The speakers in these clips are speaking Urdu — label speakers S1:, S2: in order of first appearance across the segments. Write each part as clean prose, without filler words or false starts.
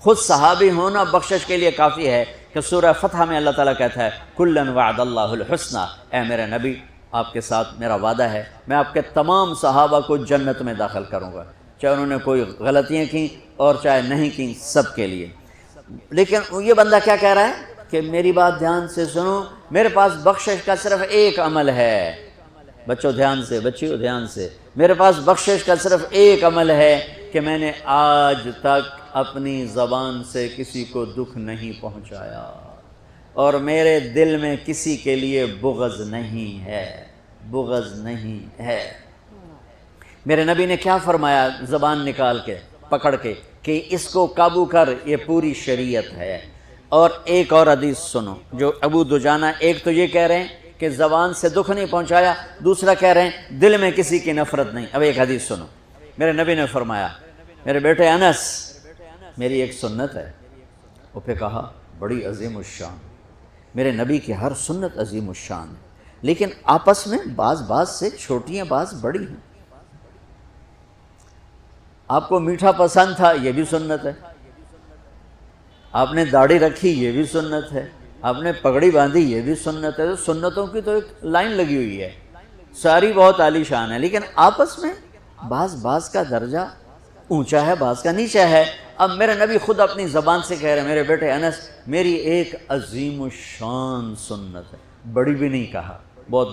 S1: خود صحابی ہونا بخشش کے لیے کافی ہے کہ سورہ فتح میں اللہ تعالیٰ کہتا ہے کُلًا وعد اللہ الحسنى، اے میرے نبی آپ کے ساتھ میرا وعدہ ہے میں آپ کے تمام صحابہ کو جنت میں داخل کروں گا، چاہے انہوں نے کوئی غلطیاں کیں اور چاہے نہیں کیں، سب کے لیے۔ لیکن یہ بندہ کیا کہہ رہا ہے کہ میری بات دھیان سے سنو، میرے پاس بخشش کا صرف ایک عمل ہے، بچوں دھیان سے، بچیوں دھیان سے، میرے پاس بخشش کا صرف ایک عمل ہے کہ میں نے آج تک اپنی زبان سے کسی کو دکھ نہیں پہنچایا اور میرے دل میں کسی کے لیے بغض نہیں ہے، بغض نہیں ہے۔ میرے نبی نے کیا فرمایا زبان نکال کے پکڑ کے کہ اس کو قابو کر، یہ پوری شریعت ہے۔ اور ایک اور حدیث سنو جو ابو دجانہ، ایک تو یہ کہہ رہے ہیں کہ زبان سے دکھ نہیں پہنچایا، دوسرا کہہ رہے ہیں دل میں کسی کی نفرت نہیں۔ اب ایک حدیث سنو، میرے نبی نے فرمایا میرے بیٹے انس میری ایک سنت ہے، وہ پہ کہا بڑی عظیم الشان، میرے نبی کی ہر سنت عظیم الشان ہے، لیکن آپس میں بعض سے چھوٹی ہیں، بعض بڑی ہیں۔ آپ کو میٹھا پسند تھا، یہ بھی سنت ہے، آپ نے داڑھی رکھی، یہ بھی سنت ہے، آپ نے پگڑی باندھی، یہ بھی سنت ہے۔ سنتوں کی تو ایک لائن لگی ہوئی ہے، ساری بہت عالی شان ہے، لیکن آپس میں بعض کا درجہ اونچا ہے، بعض کا نیچا ہے۔ اب میرے نبی خود اپنی زبان سے کہہ رہے ہیں میرے بیٹے انس میری ایک عظیم الشان سنت ہے، بڑی بھی نہیں کہا، بہت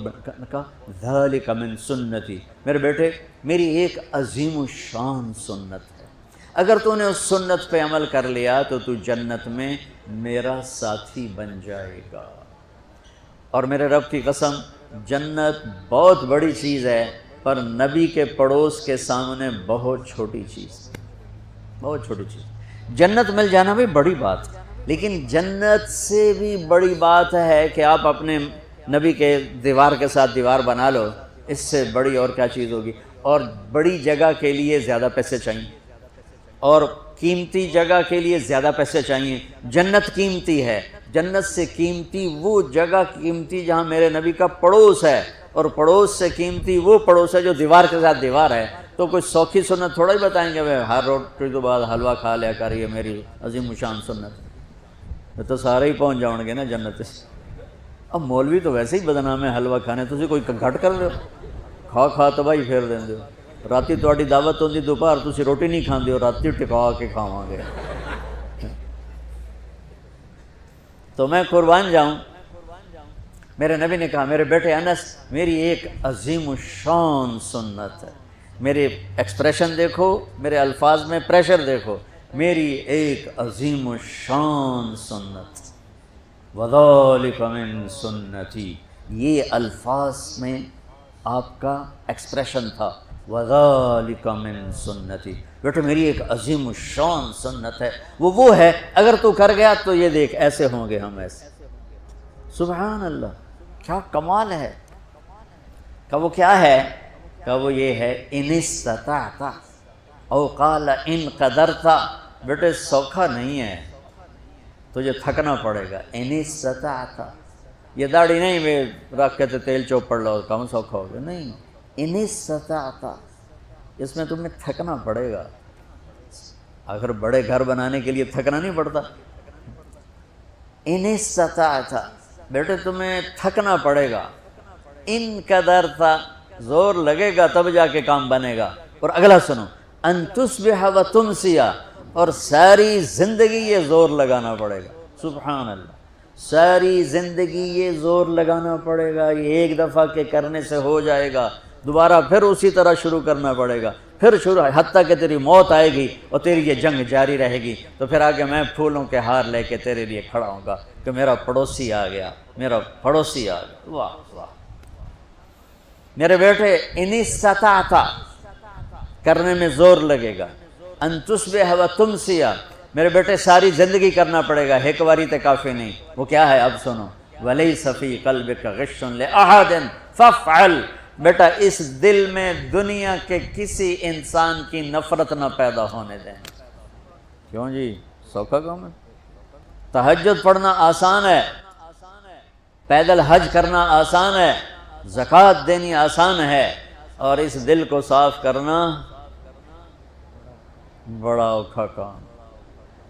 S1: کہا ذالک من سنتی، میرے بیٹے میری ایک عظیم الشان سنت ہے، اگر تو نے اس سنت پہ عمل کر لیا تو تو جنت میں میرا ساتھی بن جائے گا۔ اور میرے رب کی قسم جنت بہت بڑی چیز ہے، پر نبی کے پڑوس کے سامنے بہت چھوٹی چیز، بہت چھوٹی چیز۔ جنت مل جانا بھی بڑی بات، لیکن جنت سے بھی بڑی بات ہے کہ آپ اپنے نبی کے دیوار کے ساتھ دیوار بنا لو، اس سے بڑی اور کیا چیز ہوگی؟ اور بڑی جگہ کے لیے زیادہ پیسے چاہیے، اور قیمتی جگہ کے لیے زیادہ پیسے چاہیے۔ جنت قیمتی ہے، جنت سے قیمتی وہ جگہ قیمتی جہاں میرے نبی کا پڑوس ہے، اور پڑوس سے قیمتی وہ پڑوس ہے جو دیوار کے ساتھ دیوار ہے۔ تو کوئی سوکھی سنت تھوڑا ہی بتائیں گے ہر روٹی تو بعد حلوہ کھا لیا کر، یہ میری عظیم الشان سنت، تو سارے ہی پہنچ جاؤ گے نا جنت۔ اب مولوی تو ویسے ہی بدنام ہے حلوہ کھانے، تسی کوئی گھٹ کر رہے ہو، کھا تباہی پھیر دیں دے ہو۔ راتی تہاڈی دعوت ہوندی دوپہر تسی روٹی نہیں کھاندے ہو، راتی ٹکا کے کھاواں گے۔ تو میں قربان جاؤں، میرے نبی نے کہا میرے بیٹے انس میری ایک عظیم الشان سنت ہے، میرے ایکسپریشن دیکھو، میرے الفاظ میں پریشر دیکھو، میری ایک عظیم الشان سنت، وَذَلِكَ مِن سُنَّتِي، یہ الفاظ میں آپ کا ایکسپریشن تھا، وَذَلِكَ مِن سُنَّتِي، بیٹا میری ایک عظیم الشان سنت ہے، وہ ہے اگر تو کر گیا تو یہ دیکھ ایسے ہوں گے ہم، ایسے۔ سبحان اللہ، کیا کمال ہے۔ کہ وہ کیا ہے؟ کہ وہ یہ ہے ان استطعت او قال ان قدرت، بیٹے سوکھا نہیں ہے، تجھے تھکنا پڑے گا۔ ان استطعت، یہ داڑھی نہیں میں رکھ کے تیل چوپ پڑ لو کم سوکھا ہوگا، نہیں، ان استطعت، اس میں تمہیں تھکنا پڑے گا۔ اگر بڑے گھر بنانے کے لیے تھکنا نہیں پڑتا؟ ان استطعت، بیٹے تمہیں تھکنا پڑے گا، ان قدرت، زور لگے گا تب جا کے کام بنے گا۔ اور اگلا سنو، ان تصبح و تمسی، اور ساری زندگی یہ زور لگانا پڑے گا۔ سبحان اللہ، ساری زندگی یہ زور لگانا پڑے گا، یہ ایک دفعہ کے کرنے سے ہو جائے گا، دوبارہ پھر اسی طرح شروع کرنا پڑے گا، پھر شروع حتیٰ کہ تیری موت آئے گی اور تیری یہ جنگ جاری رہے گی، تو پھر آگے میں پھولوں کے ہار لے کے تیرے لیے کھڑا ہوں گا کہ میرا پڑوسی آ گیا، میرا پڑوسی آ گیا۔ واہ واہ، میرے بیٹے ان استطعت کرنے میں زور لگے گا، ان تصبح و تمسی، میرے بیٹے ساری زندگی کرنا پڑے گا، ایک باری تے کافی نہیں۔ وہ کیا ہے؟ اب سنو، وَلَيْسَ فِي قَلْبِكَ غِشٌّ لِأَحَدٍ فَافْعَلْ، بیٹا اس دل میں دنیا کے کسی انسان کی نفرت نہ پیدا ہونے دیں۔ کیوں جی، سوکھا کام ہے؟ تہجد پڑھنا آسان ہے، پیدل حج کرنا آسان ہے، زکوٰۃ دینی آسان ہے، اور اس دل کو صاف کرنا بڑا اوکھا کام۔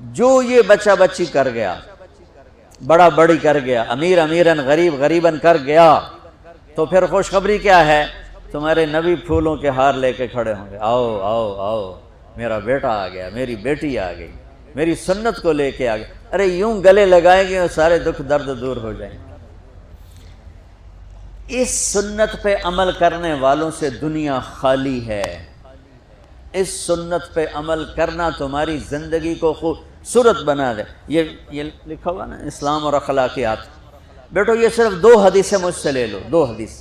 S1: جو یہ بچہ بچی کر گیا، بڑا بڑی کر گیا، امیر امیرن غریب غریبن کر گیا، تو پھر خوشخبری کیا ہے؟ تمہارے نبی پھولوں کے ہار لے کے کھڑے ہوں گے، آؤ آؤ آؤ، میرا بیٹا آ گیا، میری بیٹی آ گئی، میری سنت کو لے کے آ گیا۔ ارے یوں گلے لگائیں گے اور سارے دکھ درد دور ہو جائیں گے۔ اس سنت پہ عمل کرنے والوں سے دنیا خالی ہے۔ اس سنت پہ عمل کرنا تمہاری زندگی کو خوبصورت بنا دے۔ یہ لکھا ہوا نا اسلام اور اخلاقیات، بیٹو یہ صرف 2 حدیثیں مجھ سے لے لو، 2 حدیث۔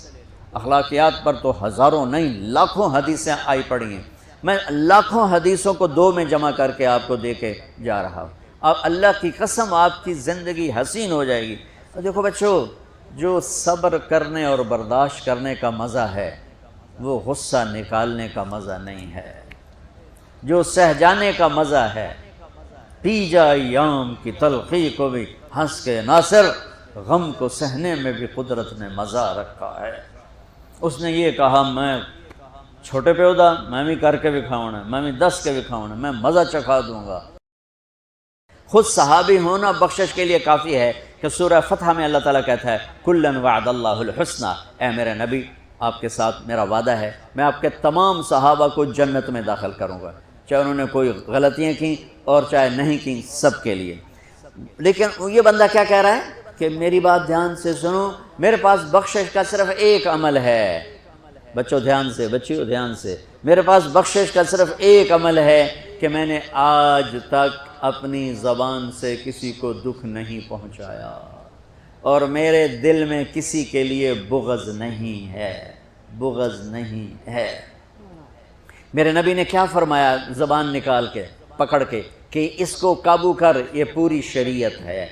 S1: اخلاقیات پر تو ہزاروں نہیں لاکھوں حدیثیں آئی پڑی ہیں، میں لاکھوں حدیثوں کو 2 میں جمع کر کے آپ کو دے کے جا رہا ہوں۔ اب اللہ کی قسم آپ کی زندگی حسین ہو جائے گی۔ اور دیکھو بچوں، جو صبر کرنے اور برداشت کرنے کا مزہ ہے وہ غصہ نکالنے کا مزہ نہیں ہے۔ جو سہ جانے کا مزہ ہے، پی جا ایام کی تلخی کو بھی ہنس کے ناصر، غم کو سہنے میں بھی قدرت نے مزہ رکھا ہے۔ اس نے یہ کہا میں چھوٹے پیودا میں بھی کر کے دکھاؤں، میں بھی دس کے دکھاؤں، میں مزہ چکھا دوں گا۔ خود صحابی ہونا بخشش کے لیے کافی ہے کہ سورہ فتح میں اللہ تعالیٰ کہتا ہے کُلًا وعد اللہ الحسنى، اے میرے نبی آپ کے ساتھ میرا وعدہ ہے، میں آپ کے تمام صحابہ کو جنت میں داخل کروں گا، چاہے انہوں نے کوئی غلطیاں کیں اور چاہے نہیں کیں، سب کے لیے۔ لیکن یہ بندہ کیا کہہ رہا ہے کہ میری بات دھیان سے سنو، میرے پاس بخشش کا صرف ایک عمل ہے۔ بچوں دھیان سے، بچیوں دھیان سے، میرے پاس بخشش کا صرف ایک عمل ہے کہ میں نے آج تک اپنی زبان سے کسی کو دکھ نہیں پہنچایا اور میرے دل میں کسی کے لیے بغض نہیں ہے، بغض نہیں ہے۔ میرے نبی نے کیا فرمایا زبان نکال کے پکڑ کے کہ اس کو قابو کر، یہ پوری شریعت ہے۔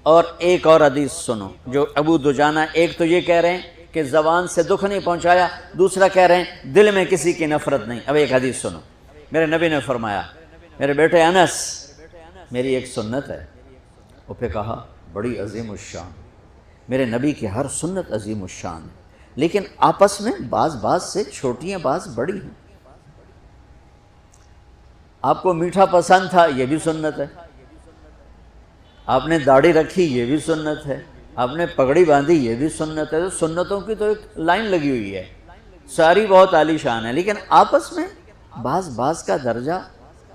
S1: اور ایک اور حدیث سنو جو ابو دجانہ، ایک تو یہ کہہ رہے ہیں کہ زبان سے دکھ نہیں پہنچایا، دوسرا کہہ رہے ہیں دل میں کسی کی نفرت نہیں۔ اب ایک حدیث سنو، میرے نبی نے فرمایا میرے بیٹے انس میری ایک سنت ہے، وہ پہ کہا بڑی عظیم الشان، میرے نبی کی ہر سنت عظیم الشان ہے، لیکن آپس میں بعض سے چھوٹی ہیں، بعض بڑی ہیں۔ آپ کو میٹھا پسند تھا، یہ بھی سنت ہے، آپ نے داڑھی رکھی، یہ بھی سنت ہے، آپ نے پگڑی باندھی، یہ بھی سنت ہے۔ تو سنتوں کی تو ایک لائن لگی ہوئی ہے، ساری بہت عالی شان ہے، لیکن آپس میں بعض کا درجہ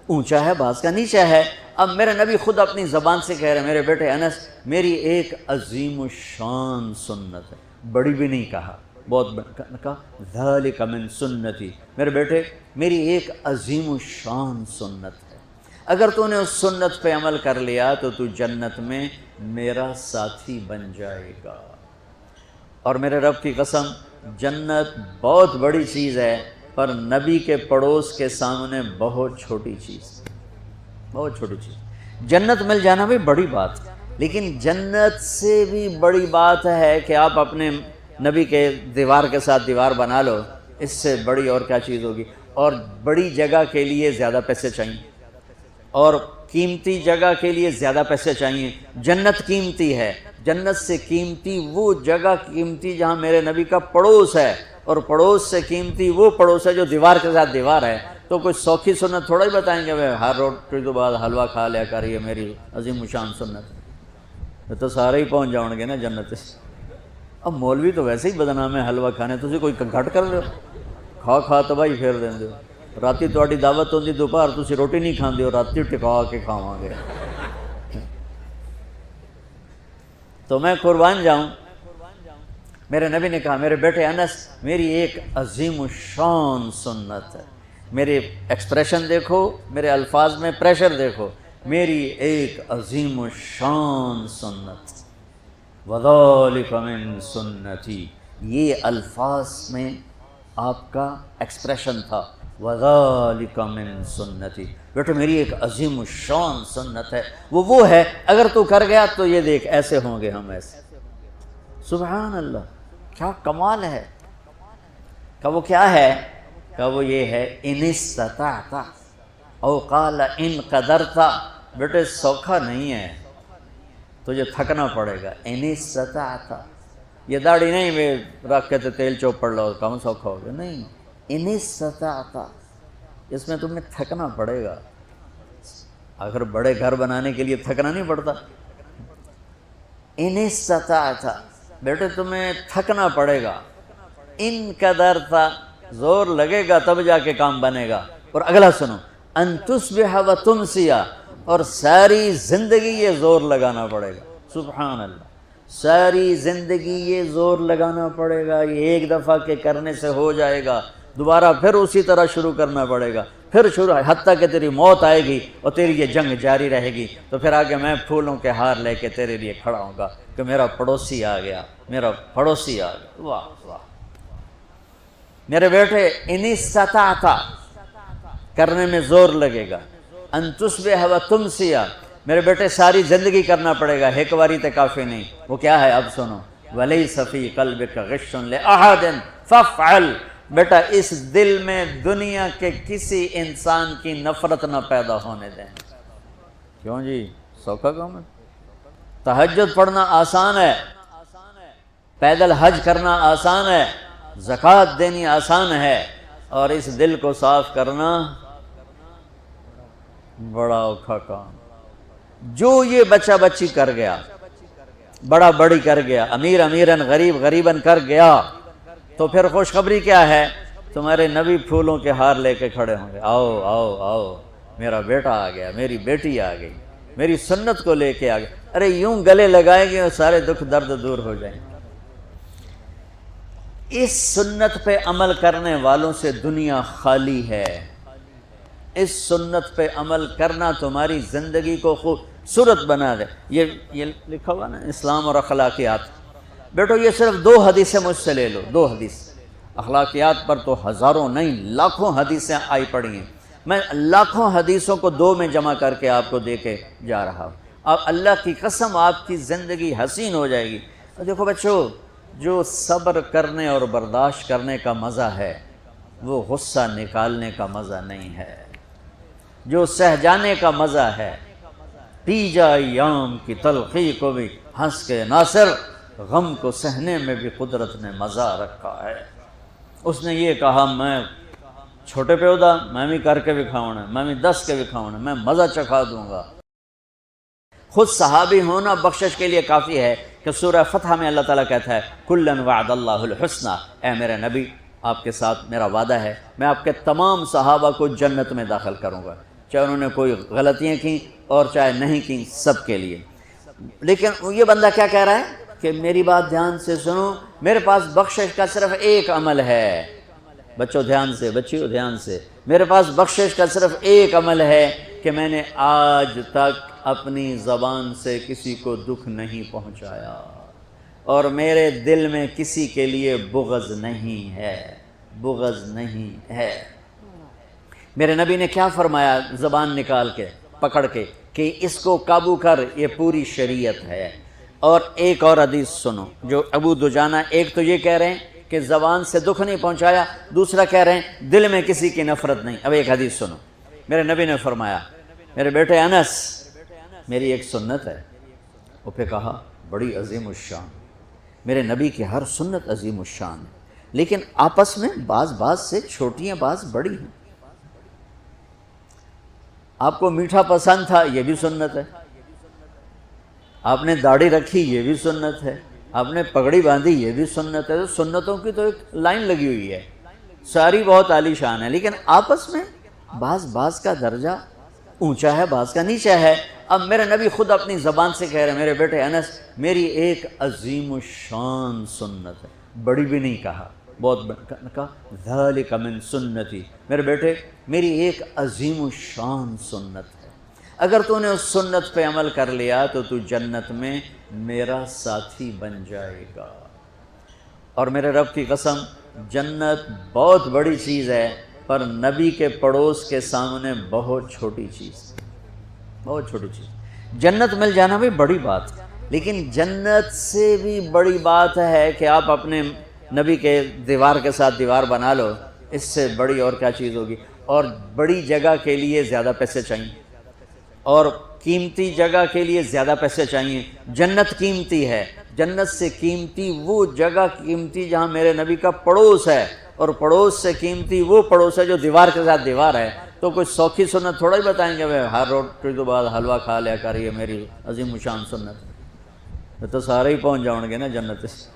S1: اونچا ہے، بعض کا نیچا ہے۔ اب میرے نبی خود اپنی زبان سے کہہ رہے ہیں میرے بیٹے انس میری ایک عظیم الشان سنت ہے، بڑی بھی نہیں کہا، بہت کہا ذالک من سنتی، میرے بیٹے میری ایک عظیم الشان سنت ہے، اگر تو نے اس سنت پہ عمل کر لیا تو تو جنت میں میرا ساتھی بن جائے گا۔ اور میرے رب کی قسم جنت بہت بڑی چیز ہے، پر نبی کے پڑوس کے سامنے بہت چھوٹی چیز، بہت چھوٹی چیز۔ جنت مل جانا بھی بڑی بات، لیکن جنت سے بھی بڑی بات ہے کہ آپ اپنے نبی کے دیوار کے ساتھ دیوار بنا لو، اس سے بڑی اور کیا چیز ہوگی؟ اور بڑی جگہ کے لیے زیادہ پیسے چاہیے، اور قیمتی جگہ کے لیے زیادہ پیسے چاہیے۔ جنت قیمتی ہے، جنت سے قیمتی وہ جگہ قیمتی جہاں میرے نبی کا پڑوس ہے، اور پڑوس سے قیمتی وہ پڑوس ہے جو دیوار کے ساتھ دیوار ہے۔ تو کوئی سوکھی سنت تھوڑا ہی بتائیں گے ہر روٹی تو بعد حلوہ کھا لیا کر، یہ میری عظیم الشان سنت ہے، تو سارے ہی پہنچ جاؤ گے نا جنت سے۔ اب مولوی تو ویسے ہی بدنام ہے حلوہ کھانے، تسی کوئی گھٹ کر لو، کھا تباہی پھیر دیں دے۔ راتی تہاڈی دعوت ہوندی دوپہر تسی روٹی نہیں کھاندے ہو، راتی ٹکا کے کھاواں گے۔ تو میں قربان جاؤں، میرے نبی نے کہا میرے بیٹے انس میری ایک عظیم الشان سنت ہے، میرے ایکسپریشن دیکھو، میرے الفاظ میں پریشر دیکھو، میری ایک عظیم الشان سنت، وَذَلِكَ مِن سُنَّتِي، یہ الفاظ میں آپ کا ایکسپریشن تھا، وَذَلِكَ مِن سُنَّتِي، بیٹا میری ایک عظیم الشان سنت ہے، وہ ہے اگر تو کر گیا تو یہ دیکھ ایسے ہوں گے ہم، ایسے۔ سبحان اللہ، کیا کمال ہے۔ کہ وہ کیا ہے؟ کہ وہ یہ ہے ان استطعت او قال ان قدرت، بیٹے سوکھا نہیں ہے، تجھے تھکنا پڑے گا۔ ان استطعت، یہ داڑھی نہیں میں رکھ کے تیل چوپڑ لو کم سوکھا ہوگا، نہیں، ان استطعت، اس میں تمہیں تھکنا پڑے گا۔ آخر بڑے گھر بنانے کے لیے تھکنا نہیں پڑتا. ان استطاعت، بیٹے تمہیں تھکنا پڑے گا، ان قدر تھا، زور لگے گا تب جا کے کام بنے گا. اور اگلا سنو، ان تصبح و تمسی، اور ساری زندگی یہ زور لگانا پڑے گا. سبحان اللہ، ساری زندگی یہ زور لگانا پڑے گا. یہ ایک دفعہ کے کرنے سے ہو جائے گا، دوبارہ پھر اسی طرح شروع کرنا پڑے گا، پھر شروع، حتیٰ کہ تیری موت آئے گی اور تیری یہ جنگ جاری رہے گی. تو پھر آگے میں پھولوں کے ہار لے کے تیرے لیے کھڑا ہوں گا کہ میرا پڑوسی آ گیا، میرا پڑوسی آ گیا. واہ واہ میرے بیٹے، ان استطاعت کرنے میں زور لگے گا. ان تصبح و تمسی، میرے بیٹے ساری زندگی کرنا پڑے گا، ایک باری تے کافی نہیں. وہ کیا ہے؟ اب سنو، وَلَيْسَ فِي قَلْبِكَ غِشٌّ لِأَحَدٍ فَافْعَلْ. بیٹا اس دل میں دنیا کے کسی انسان کی نفرت نہ پیدا ہونے دیں. کیوں جی؟ سوکھا کام ہے. تہجد پڑھنا آسان ہے، پیدل حج کرنا آسان ہے، زکوٰۃ دینی آسان ہے، اور اس دل کو صاف کرنا بڑا اوکھا کام. جو یہ بچہ بچی کر گیا، بڑا بڑی کر گیا، امیر امیرن، غریب غریبن کر گیا، تو پھر خوشخبری کیا ہے؟ تمہارے نبی پھولوں کے ہار لے کے کھڑے ہوں گے. آؤ آؤ آؤ، میرا بیٹا آ گیا، میری بیٹی آ گئی، میری سنت کو لے کے آ گئے. ارے یوں گلے لگائیں گے اور سارے دکھ درد دور ہو جائیں گے. اس سنت پہ عمل کرنے والوں سے دنیا خالی ہے. اس سنت پہ عمل کرنا تمہاری زندگی کو خوبصورت بنا دے. یہ لکھا ہوا نا، اسلام اور اخلاقیات. بیٹو یہ صرف 2 حدیثیں مجھ سے لے لو، 2 حدیث. اخلاقیات پر تو ہزاروں نہیں لاکھوں حدیثیں آئی پڑی ہیں. میں لاکھوں حدیثوں کو 2 میں جمع کر کے آپ کو دے کے جا رہا ہوں. اب اللہ کی قسم آپ کی زندگی حسین ہو جائے گی. دیکھو بچوں، جو صبر کرنے اور برداشت کرنے کا مزہ ہے وہ غصہ نکالنے کا مزہ نہیں ہے. جو سہ جانے کا مزہ ہے، پی جا ایام کی تلخی کو بھی ہنس کے ناصر، غم کو سہنے میں بھی قدرت نے مزہ رکھا ہے. اس نے یہ کہا، میں چھوٹے پیودا میں بھی کر کے دکھاؤں، میں بھی دس کے دکھاؤں، میں مزہ چکھا دوں گا. خود صحابی ہونا بخشش کے لیے کافی ہے کہ سورہ فتح میں اللہ تعالیٰ کہتا ہے کُلًّا وعد اللہ الحسنى. اے میرے نبی، آپ کے ساتھ میرا وعدہ ہے، میں آپ کے تمام صحابہ کو جنت میں داخل کروں گا، چاہے انہوں نے کوئی غلطیاں کیں اور چاہے نہیں کیں، سب کے لیے. لیکن یہ بندہ کیا کہہ رہا ہے کہ میری بات دھیان سے سنو، میرے پاس بخشش کا صرف ایک عمل ہے. بچوں دھیان سے، بچیوں دھیان سے، میرے پاس بخشش کا صرف ایک عمل ہے کہ میں نے آج تک اپنی زبان سے کسی کو دکھ نہیں پہنچایا، اور میرے دل میں کسی کے لیے بغض نہیں ہے، بغض نہیں ہے. میرے نبی نے کیا فرمایا زبان نکال کے پکڑ کے کہ اس کو قابو کر، یہ پوری شریعت ہے. اور ایک اور حدیث سنو جو ابو دجانہ، ایک تو یہ کہہ رہے ہیں کہ زبان سے دکھ نہیں پہنچایا، دوسرا کہہ رہے ہیں دل میں کسی کی نفرت نہیں. اب ایک حدیث سنو، میرے نبی نے فرمایا، میرے بیٹے انس، میری ایک سنت ہے. وہ پہ کہا بڑی عظیم الشان. میرے نبی کی ہر سنت عظیم الشان ہے، لیکن آپس میں بعض سے چھوٹی ہیں، بعض بڑی ہیں. آپ کو میٹھا پسند تھا، یہ بھی سنت ہے. آپ نے داڑھی رکھی، یہ بھی سنت ہے. آپ نے پگڑی باندھی، یہ بھی سنت ہے. تو سنتوں کی تو ایک لائن لگی ہوئی ہے، ساری بہت عالی شان ہے، لیکن آپس میں بعض کا درجہ اونچا ہے، بعض کا نیچا ہے. اب میرے نبی خود اپنی زبان سے کہہ رہے ہیں، میرے بیٹے انس، میری ایک عظیم الشان سنت ہے. بڑی بھی نہیں کہا، بہت کہا ذالک من سنتی. میرے بیٹے میری ایک عظیم الشان سنت ہے، اگر تو نے اس سنت پہ عمل کر لیا تو تو جنت میں میرا ساتھی بن جائے گا. اور میرے رب کی قسم، جنت بہت بڑی چیز ہے، پر نبی کے پڑوس کے سامنے بہت چھوٹی چیز، بہت چھوٹی چیز. جنت مل جانا بھی بڑی بات، لیکن جنت سے بھی بڑی بات ہے کہ آپ اپنے نبی کے دیوار کے ساتھ دیوار بنا لو. اس سے بڑی اور کیا چیز ہوگی؟ اور بڑی جگہ کے لیے زیادہ پیسے چاہیے، اور قیمتی جگہ کے لیے زیادہ پیسے چاہیے. جنت قیمتی ہے، جنت سے قیمتی وہ جگہ قیمتی جہاں میرے نبی کا پڑوس ہے، اور پڑوس سے قیمتی وہ پڑوس ہے جو دیوار کے ساتھ دیوار ہے. تو کوئی سوکھی سنت تھوڑا ہی بتائیں گے وہ ہر روٹی تو بعد حلوہ کھا لیا کریے میری عظیم شان سنت تو سارے ہی پہنچ جاؤ گے نا جنت سے۔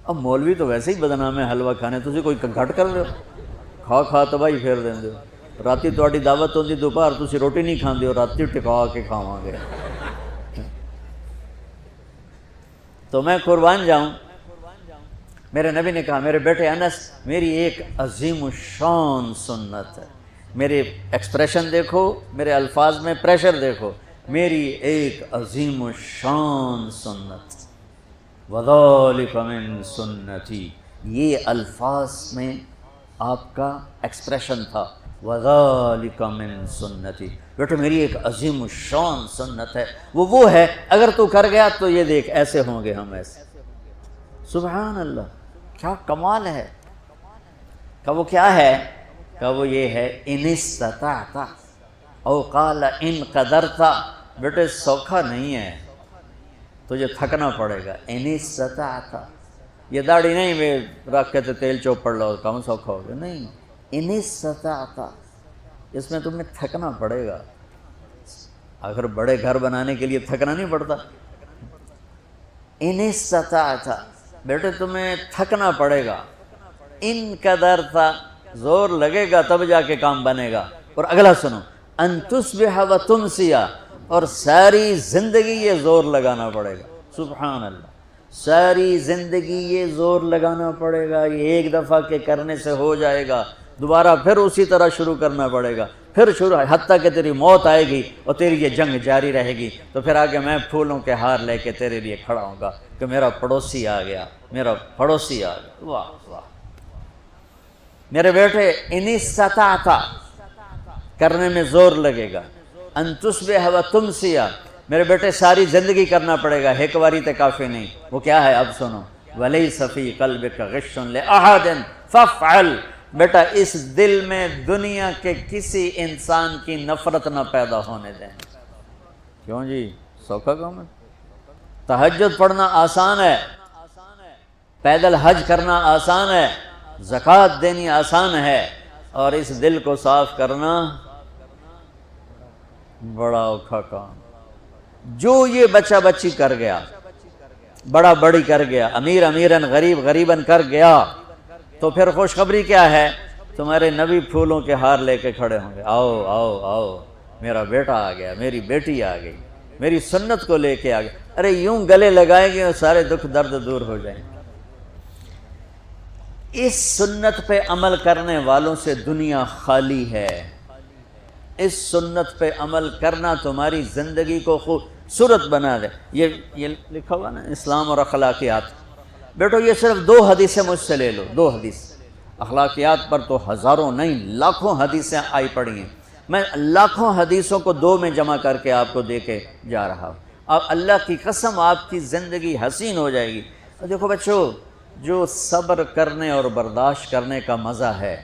S1: اب مولوی تو ویسے ہی بدنام ہے حلوہ کھانے، تسی کوئی گھٹ کر رہے ہو، کھا تباہی پھیر دیں ہو۔ راتی تہاڈی دعوت ہوندی دوپہر تسی روٹی نہیں کھاندے ہو، راتی ٹکا کے کھاواں گے۔ تو میں قربان جاؤں، میرے نبی نے کہا میرے بیٹے انس میری ایک عظیم الشان سنت ہے، میرے ایکسپریشن دیکھو، میرے الفاظ میں پریشر دیکھو، میری ایک عظیم الشان سنت، وَذَلِكَ مِن سنتی، یہ الفاظ میں آپ کا ایکسپریشن تھا، وَذَلِكَ مِن سنتی، بیٹا میری ایک عظیم الشان سنت ہے، وہ ہے اگر تو کر گیا تو یہ دیکھ ایسے ہوں گے ہم، ایسے۔ سبحان اللہ، کیا کمال ہے۔ کہ وہ کیا ہے؟ کہ وہ یہ ہے ان استطعت او قال ان قدرت، بیٹے سوکھا نہیں ہے، تجھے تھکنا پڑے گا، ان استطعت، یہ داڑھی نہیں میں رکھ کے تیل چوپڑ لو کہوں سوکھا ہوگا، نہیں، ان استطعت، اس میں تمہیں تھکنا پڑے گا۔ اگر بڑے گھر بنانے کے لیے تھکنا نہیں پڑتا، ان استطعت، بیٹے تمہیں تھکنا پڑے گا، ان قدرت، زور لگے گا تب جا کے کام بنے گا۔ اور اگلا سنو، ان تصبح و تمسی، اور ساری زندگی یہ زور لگانا پڑے گا۔ سبحان اللہ، ساری زندگی یہ زور لگانا پڑے گا، یہ ایک دفعہ کے کرنے سے ہو جائے گا، دوبارہ پھر اسی طرح شروع کرنا پڑے گا، پھر شروع، حتیٰ کہ تیری موت آئے گی اور تیری یہ جنگ جاری رہے گی، تو پھر آگے میں پھولوں کے ہار لے کے تیرے لیے کھڑا ہوں گا کہ میرا پڑوسی آ گیا، میرا پڑوسی آ گیا۔ واہ واہ، میرے بیٹے ان استطعت، کرنے میں زور لگے گا، ان تصبح و تمسی، میرے بیٹے ساری زندگی کرنا پڑے گا، ایک باری تے کافی نہیں۔ وہ کیا ہے؟ اب سنو، وَلَيْسَ فِي قَلْبِكَ غِشٌّ لِأَحَدٍ فَافْعَلْ، بیٹا اس دل میں دنیا کے کسی انسان کی نفرت نہ پیدا ہونے دیں۔ کیوں جی، سوکھا کام ہے؟ تہجد پڑھنا آسان ہے، پیدل حج کرنا آسان ہے، زکوٰۃ دینی آسان ہے، اور اس دل کو صاف کرنا بڑا اوکھا کام۔ جو یہ بچہ بچی کر گیا، بڑا بڑی کر گیا، امیر امیرن، غریب غریبن کر گیا، تو پھر خوشخبری کیا ہے؟ تمہارے نبی پھولوں کے ہار لے کے کھڑے ہوں گے، آؤ آؤ آؤ، میرا بیٹا آ گیا، میری بیٹی آ گئی، میری سنت کو لے کے آ گیا۔ ارے یوں گلے لگائیں گے اور سارے دکھ درد دور ہو جائیں گے۔ اس سنت پہ عمل کرنے والوں سے دنیا خالی ہے۔ اس سنت پہ عمل کرنا تمہاری زندگی کو خوبصورت بنا دے۔ یہ لکھا ہوا نا اسلام اور اخلاقیات، بیٹو یہ صرف 2 حدیثیں مجھ سے لے لو، 2 حدیث، اخلاقیات پر تو ہزاروں نہیں لاکھوں حدیثیں آئی پڑی ہیں، میں لاکھوں حدیثوں کو 2 میں جمع کر کے آپ کو دے کے جا رہا ہوں۔ اب اللہ کی قسم آپ کی زندگی حسین ہو جائے گی۔ دیکھو بچوں، جو صبر کرنے اور برداشت کرنے کا مزہ ہے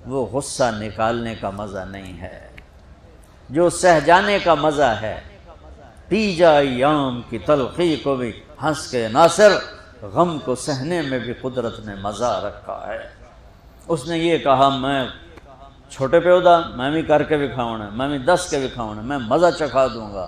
S1: وہ غصہ نکالنے کا مزہ نہیں ہے، جو سہ جانے کا مزہ ہے، پی جا ایام کی تلخی کو بھی ہنس کے ناصر، غم کو سہنے میں بھی قدرت نے مزہ رکھا ہے۔ اس نے یہ کہا میں چھوٹے پہ ہودا میں بھی کر کے دکھاؤں، میں بھی دس کے دکھاؤں، میں مزہ چکھا دوں گا،